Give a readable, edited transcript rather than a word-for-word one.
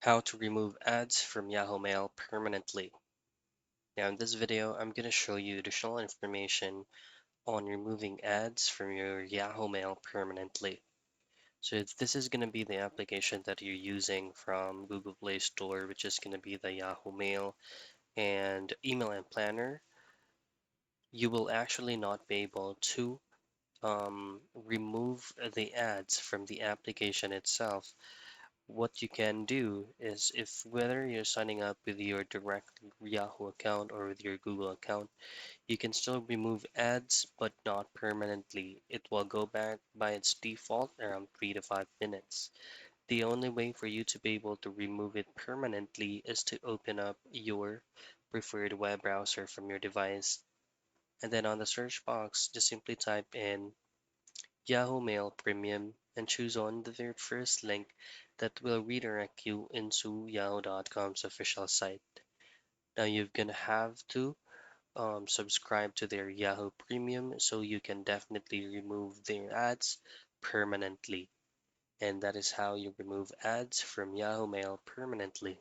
How to remove ads from Yahoo Mail permanently. Now in this video, I'm going to show you additional information on removing ads from your Yahoo Mail permanently. So this is going to be the application that you're using from Google Play Store, which is going to be the Yahoo Mail and Email and Planner. You will actually not be able to remove the ads from the application itself. What you can do is, if whether you're signing up with your direct Yahoo account or with your Google account, you can still remove ads but not permanently. It will go back by its default around 3 to 5 minutes. The only way for you to be able to remove it permanently is to open up your preferred web browser from your device, and then on the search box just simply type in Yahoo Mail Premium and choose on the very first link that will redirect you into yahoo.com's official site. Now you're gonna have to subscribe to their Yahoo Premium so you can definitely remove their ads permanently. And that is how you remove ads from Yahoo Mail permanently.